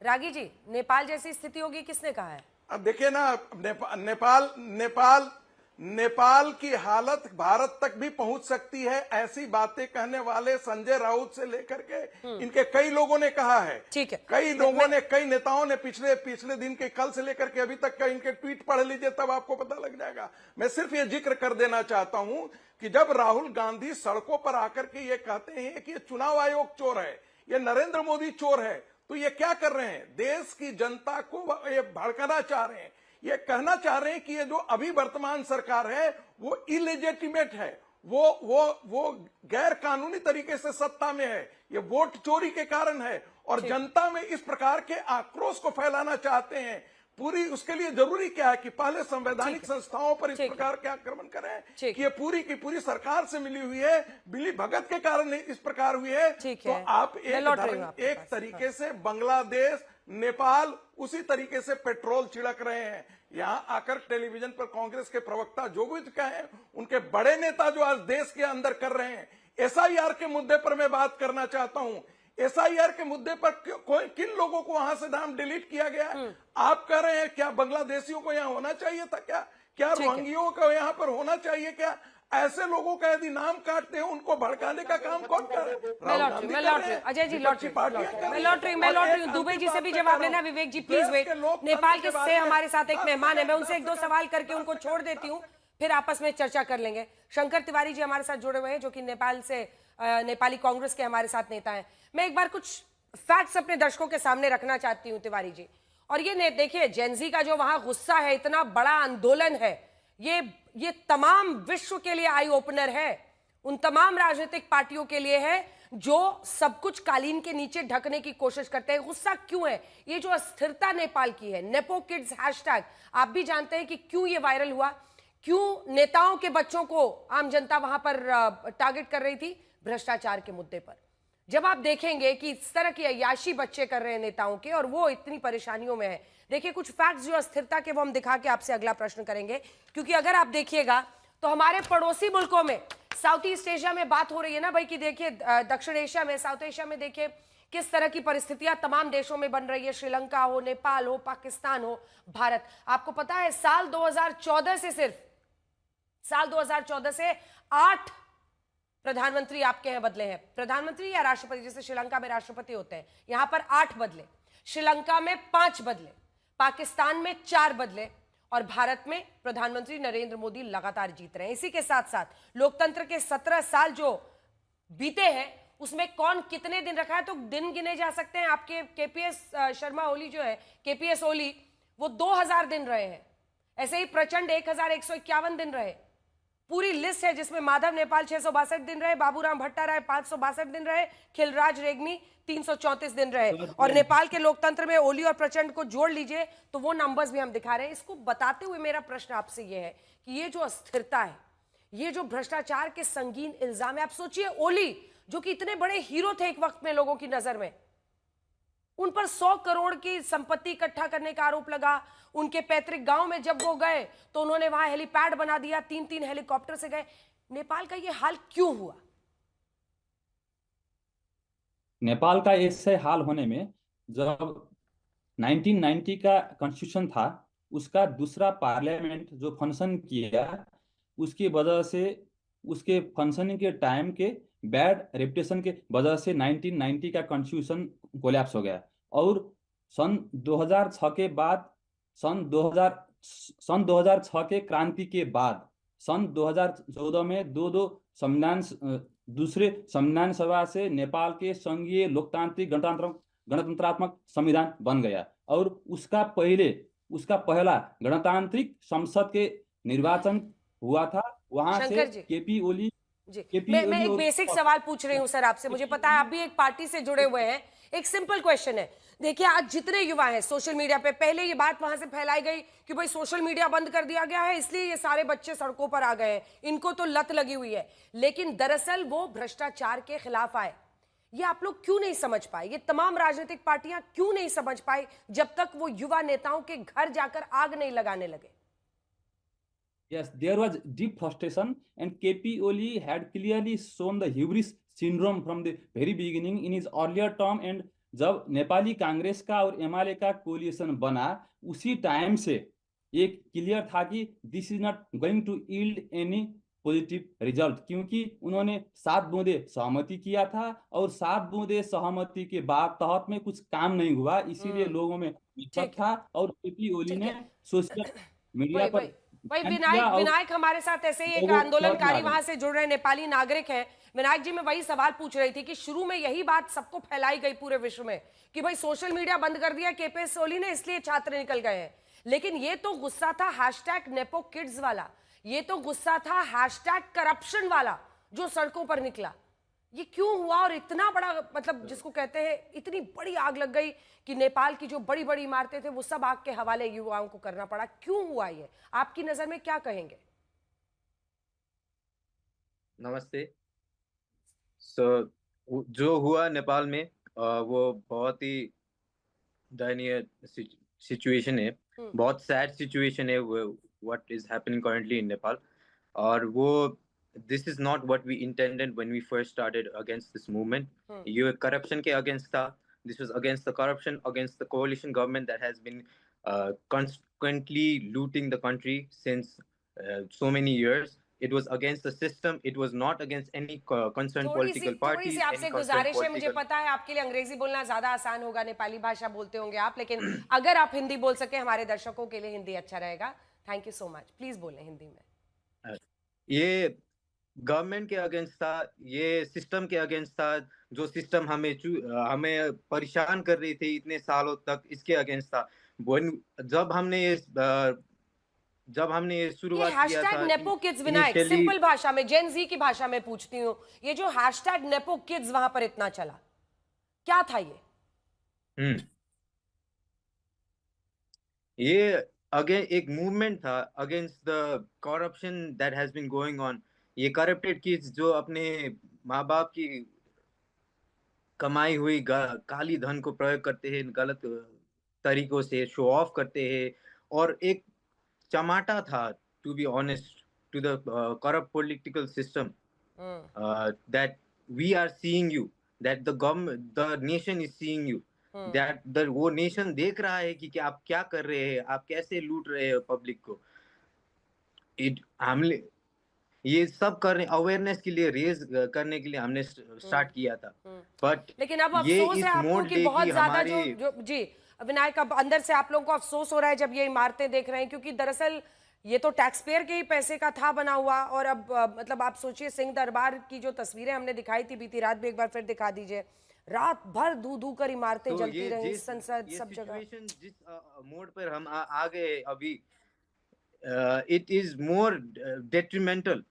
रागी जी, नेपाल जैसी स्थिति होगी किसने कहा है? अब देखिए ना, नेपाल की हालत भारत तक भी पहुंच सकती है, ऐसी बातें कहने वाले संजय राउत से लेकर के इनके कई लोगों ने कहा है। ठीक है, कई लोगों ने, कई नेताओं ने पिछले दिन के, कल से लेकर के अभी तक का इनके ट्वीट पढ़ लीजिए, तब आपको पता लग जाएगा। मैं सिर्फ ये जिक्र कर देना चाहता हूं कि जब राहुल गांधी सड़कों पर आकर के ये कहते हैं कि ये चुनाव आयोग चोर है, ये नरेंद्र मोदी चोर है, तो ये क्या कर रहे हैं? देश की जनता को ये भड़काना चाह रहे हैं। ये कहना चाह रहे हैं कि ये जो अभी वर्तमान सरकार है वो इलेजिटिमेट है, वो गैर कानूनी तरीके से सत्ता में है, ये वोट चोरी के कारण है, और जनता में इस प्रकार के आक्रोश को फैलाना चाहते हैं। पूरी उसके लिए जरूरी क्या है कि पहले संवैधानिक संस्थाओं पर इस प्रकार के आक्रमण करें कि ये पूरी की पूरी सरकार से मिली हुई है, मिली भगत के कारण इस प्रकार हुई है। तो आप एक तरीके से बांग्लादेश, नेपाल उसी तरीके से पेट्रोल छिड़क रहे हैं। यहाँ आकर टेलीविजन पर कांग्रेस के प्रवक्ता जो भी कहे, उनके बड़े नेता जो आज देश के अंदर कर रहे हैं, एसआईआर के मुद्दे पर मैं बात करना चाहता हूं। एसआईआर के मुद्दे पर किन लोगों को वहां से नाम डिलीट किया गया है? आप कह रहे हैं क्या बांग्लादेशियों को यहाँ होना चाहिए था? क्या रोहिंग्याओं को यहाँ पर होना चाहिए? क्या ऐसे लोगों का यदि नाम काटते हैं, उनको भड़काने का काम कौन कर रहे हैं? मैं लौट रही हूँ अजय जी, मैं लौट रही हूँ दुबे जी से भी जवाब लेना। विवेक जी प्लीज वेट। नेपाल के से हमारे साथ एक मेहमान है, मैं उनसे एक दो सवाल करके उनको छोड़ देती हूँ, फिर आपस में चर्चा कर लेंगे। शंकर तिवारी जी हमारे साथ जुड़े हुए हैं, जो कि नेपाल से नेपाली कांग्रेस के हमारे साथ नेता हैं। मैं एक बार कुछ फैक्ट्स अपने दर्शकों के सामने रखना चाहती हूँ तिवारी जी। और ये देखिए, जेनजी का जो वहां गुस्सा है, इतना बड़ा आंदोलन है, ये तमाम विश्व के लिए आई ओपनर है, उन तमाम राजनीतिक पार्टियों के लिए है जो सब कुछ कालीन के नीचे ढकने की कोशिश करते हैं। गुस्सा क्यों है? ये जो अस्थिरता नेपाल की है, नेपो किड्स हैशटैग, आप भी जानते हैं कि क्यों ये वायरल हुआ, क्यों नेताओं के बच्चों को आम जनता वहां पर टारगेट कर रही थी? भ्रष्टाचार के मुद्दे पर। जब आप देखेंगे कि इस तरह की अय्याशी बच्चे कर रहे हैं नेताओं के, और वो इतनी परेशानियों में है, देखिए कुछ फैक्ट्स जो अस्थिरता के, वो हम दिखा के आपसे अगला प्रश्न करेंगे। क्योंकि अगर आप देखिएगा तो हमारे पड़ोसी मुल्कों में, साउथ ईस्ट एशिया में बात हो रही है ना भाई, कि देखिए दक्षिण एशिया में, साउथ एशिया में देखिए किस तरह की परिस्थितियां तमाम देशों में बन रही है, श्रीलंका हो, नेपाल हो, पाकिस्तान हो, भारत। आपको पता है साल 2014 से, सिर्फ साल 2014 से 8 प्रधानमंत्री आपके यहाँ बदले हैं। प्रधानमंत्री या राष्ट्रपति, जैसे श्रीलंका में राष्ट्रपति होते हैं, यहां पर 8 बदले, श्रीलंका में 5 बदले, पाकिस्तान में 4 बदले, और भारत में प्रधानमंत्री नरेंद्र मोदी लगातार जीत रहे हैं। इसी के साथ साथ लोकतंत्र के 17 साल जो बीते हैं, उसमें कौन कितने दिन रखा है, तो दिन गिने जा सकते हैं। आपके केपीएस शर्मा ओली जो है, केपीएस ओली, वो 2000 दिन रहे हैं। ऐसे ही प्रचंड 1151 दिन रहे। पूरी लिस्ट है जिसमें माधव नेपाल 662 दिन रहे, बाबूराम भट्टाराय 562 दिन रहे, खिलराज रेग्मी 334 दिन रहे। और नेपाल के लोकतंत्र में ओली और प्रचंड को जोड़ लीजिए तो वो नंबर्स भी हम दिखा रहे हैं। इसको बताते हुए मेरा प्रश्न आपसे ये है कि ये जो अस्थिरता है, ये जो भ्रष्टाचार के संगीन इल्जाम है, आप सोचिए ओली जो कि इतने बड़े हीरो थे एक वक्त में लोगों की नजर में, उन पर 100 करोड़ की संपत्ति इकट्ठा करने का आरोप लगा। उनके पैतृक गांव में जब वो गए तो उन्होंने वहां हेलीपैड बना दिया, 3-3 हेलीकॉप्टर से गए। नेपाल का ये हाल क्यों हुआ? नेपाल का ऐसे हाल होने में, जब 1990 का कॉन्स्टिट्यूशन था, उसका दूसरा पार्लियामेंट जो फंक्शन किया, उसकी वजह से, उसके फंक्शनिंग के टाइम के बैड रेपुटेशन के वजह से 1990 का कॉन्स्टिट्यूशन कोलैप्स हो गया। और सन 2006 के बाद, सन 2006 के क्रांति के बाद, सन 2014 में दूसरे संविधान सभा से नेपाल के संघीय लोकतांत्रिक गणतंत्रात्मक संविधान बन गया। और उसका पहला गणतांत्रिक संसद के निर्वाचन हुआ था। वहां से केपी ओली मैं एक बेसिक सवाल पूछ रही हूं सर आपसे, मुझे पता है आप भी एक पार्टी से जुड़े हुए हैं। एक सिंपल क्वेश्चन है, देखिए आज जितने युवा हैं सोशल मीडिया पे, पहले ये बात वहां से फैलाई गई कि भाई सोशल मीडिया बंद कर दिया गया है इसलिए ये सारे बच्चे सड़कों पर आ गए हैं, इनको तो लत लगी हुई है। लेकिन दरअसल वो भ्रष्टाचार के खिलाफ आए। ये आप लोग क्यों नहीं समझ पाए? ये तमाम राजनीतिक पार्टियां क्यों नहीं समझ पाई जब तक वो युवा नेताओं के घर जाकर आग नहीं लगाने लगे? Yes, there was deep frustration, and KP Oli had clearly shown the hubris syndrome from the very beginning in his earlier term, and जब नेपाली कांग्रेस का और एमाले का कोलिशन बना, उसी टाइम से एक क्लियर था कि this is not going to yield any positive result, क्योंकि उन्होंने 7 बूंदे सहमति किया था और 7 बूंदे सहमति के बाद तहत में कुछ काम नहीं हुआ, इसीलिए लोगों में विश्वास ठीक है, था और केपी ओली ठीक ने है। सोशल मीडिया वही पर वही वही बयान विनायक किया और विनायक हमारे साथ ऐसे ही एक लोगों आंदोलनकारी समझ में आ वहां से जुड़ रहे नेपाली नागरिक हैं। विनायक जी, मैं वही सवाल पूछ रही थी कि शुरू में यही बात सबको फैलाई गई पूरे विश्व में कि भाई सोशल मीडिया बंद कर दिया केपी ओली ने, इसलिए छात्र निकल गए हैं। लेकिन ये तो गुस्सा था हैशटैग नेपो किड्स वाला, ये तो गुस्सा था हैशटैग करप्शन वाला जो सड़कों पर निकला। ये क्यों हुआ और इतना बड़ा, मतलब जिसको कहते हैं इतनी बड़ी आग लग गई कि नेपाल की जो बड़ी बड़ी इमारतें थे वो सब आग के हवाले युवाओं को करना पड़ा? क्यों हुआ ये? आपकी नजर में क्या कहेंगे? नमस्ते। जो हुआ नेपाल में वो बहुत ही दयनीय सिचुएशन है, बहुत सैड सिचुएशन है what is happening currently in Nepal. और वो this is not what we intended when we first started against this movement. ये करप्शन के अगेंस्ट था। This was against the corruption, against the coalition government that has been consequently looting the country since so many years. It was against the system. It was not against any concerned political थोड़ी parties, सी any आपसे concerned गुजारिश है, मुझे political. पता है आपके लिए अंग्रेजी बोलना ज्यादा आसान होगा, नेपाली भाषा बोलते होंगे आप, लेकिन अगर आप हिंदी बोल सके हमारे दर्शकों के लिए हिंदी अच्छा रहेगा। Thank you so much, please बोलें हिंदी में। ये गवर्नमेंट के अगेंस्ट था, ये सिस्टम के अगेंस्ट था। जो सिस्टम हमें परेशान कर रही थी इतने सालों तक, इसके अगेंस्ट था। जब हमने ये शुरुआत किया हैशटैग था nepo kids, Vinayak initially- simple भाषा में, जेन जी की भाषा में पूछती हूँ, ये जो हैशटैग नेपो किड्स वहां पर इतना चला, क्या था ये अगेन एक मूवमेंट था against the corruption that has been going on. ये करप्टेड किड्स जो अपने माँ बाप की कमाई हुई काली धन को प्रयोग करते हैं, गलत तरीकों से शो ऑफ करते हैं। और एक चमाटा था, to be honest, to the corrupt political system that we are seeing you, that the government, the nation is seeing you, that वो नेशन देख रहा है कि आप क्या कर रहे हैं, आप कैसे लूट रहे हो पब्लिक को। हमने ये सब करने, अवेयरनेस के लिए, रेज करने के लिए हमने स्टार्ट किया था। बट लेकिन अब अफसोस है आपको कि बहुत ज्यादा जो जी विनायक, अब अंदर से आप लोगों को अफसोस हो रहा है जब ये इमारतें देख रहे हैं, क्योंकि दरअसल ये तो टैक्स पेयर के ही पैसे का था बना हुआ। और अब मतलब आप सोचिए, सिंह दरबार की जो तस्वीरें हमने दिखाई थी बीती रात भी, एक बार फिर दिखा दीजिए। रात भर धू कर इमारतें तो जलती रही, संसद सब जगह। जिस मोड पर हम आ गए अभी, इट इज मोर डेट्रीमेंटल।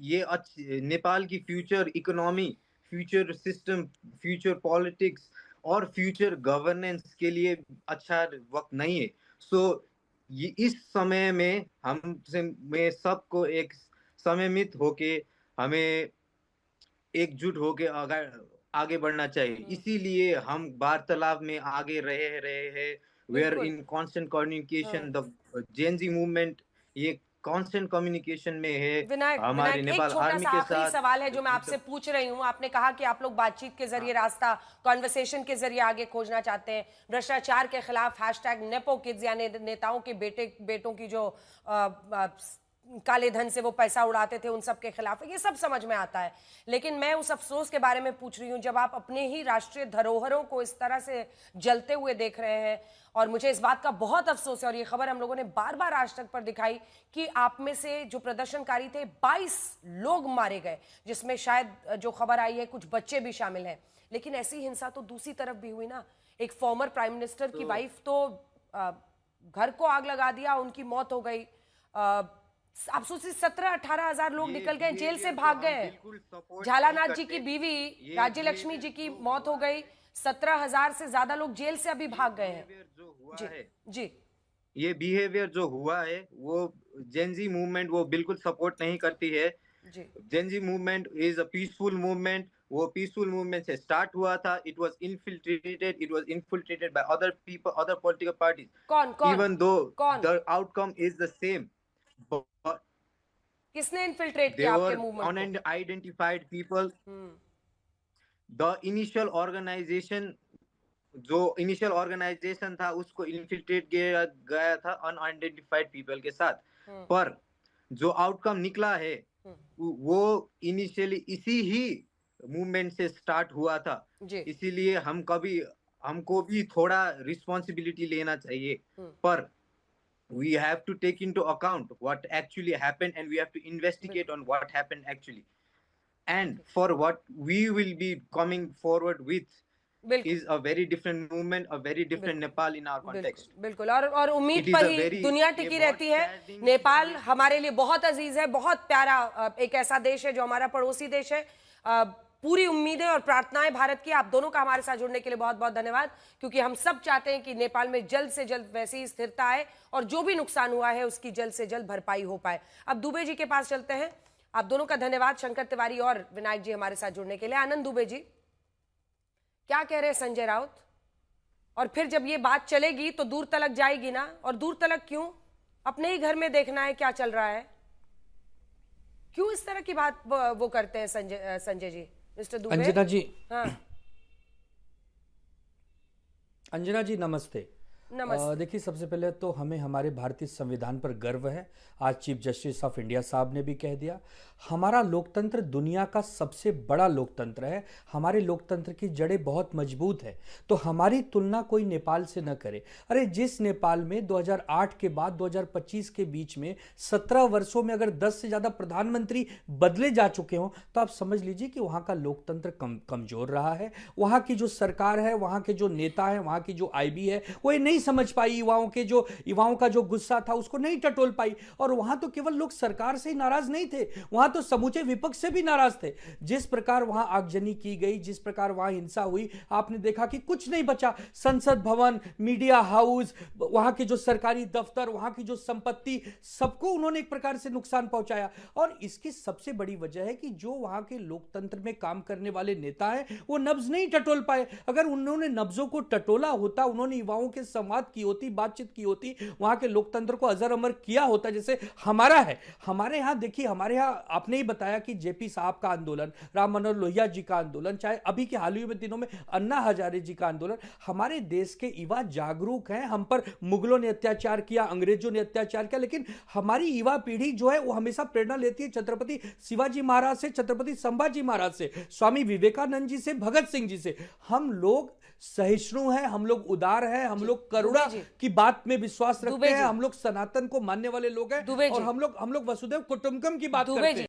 ये नेपाल की future economy, future system, future politics और फ्यूचर गवर्नेंस के लिए अच्छा वक्त नहीं है। सो ये इस समय में में सबको एक सममित होके, हमें एकजुट होके आगे बढ़ना चाहिए। इसीलिए हम वार्तालाप में आगे रहे हैं। We are in constant communication. The Gen Z movement ये कांस्टेंट कम्युनिकेशन में है हमारे नेपाल आर्मी के साथ। सवाल है जो मैं आपसे पूछ रही हूँ, आपने कहा कि आप लोग बातचीत के जरिए रास्ता, कॉन्वर्सेशन के जरिए आगे खोजना चाहते हैं। भ्रष्टाचार के खिलाफ हैशटैग नेपो किड्स, यानी नेताओं के बेटों की जो काले धन से वो पैसा उड़ाते थे, उन सब के खिलाफ, ये सब समझ में आता है। लेकिन मैं उस अफसोस के बारे में पूछ रही हूँ जब आप अपने ही राष्ट्रीय धरोहरों को इस तरह से जलते हुए देख रहे हैं। और मुझे इस बात का बहुत अफसोस है, और ये खबर हम लोगों ने बार बार आज तक पर दिखाई कि आप में से जो प्रदर्शनकारी थे 22 लोग मारे गए, जिसमें शायद जो खबर आई है कुछ बच्चे भी शामिल हैं। लेकिन ऐसी हिंसा तो दूसरी तरफ भी हुई ना। एक फॉर्मर प्राइम मिनिस्टर की वाइफ तो घर को आग लगा दिया, उनकी मौत हो गई। आप सोचिए 17-18 हजार लोग निकल गए, जेल से भाग गए। झालानाथ जी की बीवी राज्य लक्ष्मी जी की मौत हो गई, 17,000 से ज्यादा लोग जेल से अभी भाग गए हैं। जी ये बिहेवियर जो हुआ है वो जेनजी मूवमेंट वो बिल्कुल सपोर्ट नहीं करती है। Gen z movement is a peaceful movement. वो पीसफुल मूवमेंट से स्टार्ट हुआ था। It was infiltrated by other people, other political parties. कौन even though the outcome is the same. किसने इन्फिल्ट्रेट किया आपके मूवमेंट को? Unidentified people. The initial organisation, जो इनिशियल ऑर्गेनाइजेशन था उसको इन्फिल्ट्रेट किया गया था अनआइडेंटिफाइड पीपल के साथ, पर जो आउटकम निकला है वो इनिशियली इसी ही मूवमेंट से स्टार्ट हुआ था। इसीलिए हमको भी थोड़ा रिस्पॉन्सिबिलिटी लेना चाहिए, पर we have to take into account what actually happened and we have to investigate on what happened actually, and for what we will be coming forward with is a very different movement, a very different Nepal in our context. बिल्कुल, और उम्मीद पर ही दुनिया टिकी रहती है। नेपाल हमारे लिए बहुत अजीज है, बहुत प्यारा एक ऐसा देश है जो हमारा पड़ोसी देश है। पूरी उम्मीदें और प्रार्थनाएं भारत की। आप दोनों का हमारे साथ जुड़ने के लिए बहुत बहुत धन्यवाद, क्योंकि हम सब चाहते हैं कि नेपाल में जल्द से जल्द वैसी ही स्थिरता आए और जो भी नुकसान हुआ है उसकी जल्द से जल्द भरपाई हो पाए। अब दुबे जी के पास चलते हैं। आप दोनों का धन्यवाद, शंकर तिवारी और विनायक जी, हमारे साथ जुड़ने के लिए। आनंद दुबे जी, क्या कह रहे हैं संजय राउत? और फिर जब ये बात चलेगी तो दूर तलक जाएगी ना, और दूर तलक क्यों? अपने ही घर में देखना है क्या चल रहा है। क्यों इस तरह की बात वो करते हैं संजय जी? मिस्टर दुबे। अंजना जी, हाँ, अंजना जी नमस्ते। देखिए, सबसे पहले तो हमें हमारे भारतीय संविधान पर गर्व है। आज चीफ जस्टिस ऑफ इंडिया साहब ने भी कह दिया, हमारा लोकतंत्र दुनिया का सबसे बड़ा लोकतंत्र है। हमारे लोकतंत्र की जड़ें बहुत मजबूत है, तो हमारी तुलना कोई नेपाल से न करे। अरे जिस नेपाल में 2008 के बाद 2025 के बीच में 17 वर्षों में अगर 10 से ज्यादा प्रधानमंत्री बदले जा चुके हों, तो आप समझ लीजिए कि वहां का लोकतंत्र कमजोर रहा है। वहां की जो सरकार है, वहां के जो नेता है, वहां की जो आईबी है, वो ये नहीं समझ पाई, युवाओं का जो गुस्सा था उसको नहीं टटोल पाई। और वहां तो केवल लोग सरकार से ही नाराज नहीं थे, वहां तो समूचे विपक्ष से भी नाराज थे। जिस प्रकार वहां आगजनी की गई, जिस प्रकार वहां हिंसा हुई, आपने देखा कि कुछ नहीं बचा। संसद भवन, मीडिया हाउस, वहां के जो सरकारी दफ्तर, वहां की जो संपत्ति, सबको उन्होंने एक प्रकार से नुकसान पहुंचाया। और इसकी सबसे बड़ी वजह है कि जो वहां के लोकतंत्र में काम करने वाले नेता हैं, वो नब्ज नहीं टटोल पाए। अगर उन्होंने नब्जों को टटोला होता, उन्होंने युवाओं के संवाद की होती, बातचीत की होती, वहां के लोकतंत्र को अजर अमर किया होता, जैसे हमारा है। हमारे यहां देखिए, हमारे यहां आपने ही बताया कि जेपी साहब का आंदोलन, राम मनोहर लोहिया जी का आंदोलन, चाहे अभी के हाल ही में दिनों में अन्ना हजारे जी का आंदोलन, हमारे देश के युवा जागरूक हैं। हम पर मुगलों ने अत्याचार किया, अंग्रेजों ने अत्याचार किया, लेकिन हमारी युवा पीढ़ी जो है वो हमेशा प्रेरणा लेती है छत्रपति शिवाजी महाराज से, छत्रपति संभाजी महाराज से, स्वामी विवेकानंद जी से, भगत सिंह जी से। हम लोग सहिष्णु हैं, हम लोग उदार हैं, हम लोग करुणा की बात में विश्वास रखते हैं, हम लोग सनातन को मानने वाले लोग हैं, और हम लोग वसुधैव कुटुंबकम की बात करते हैं।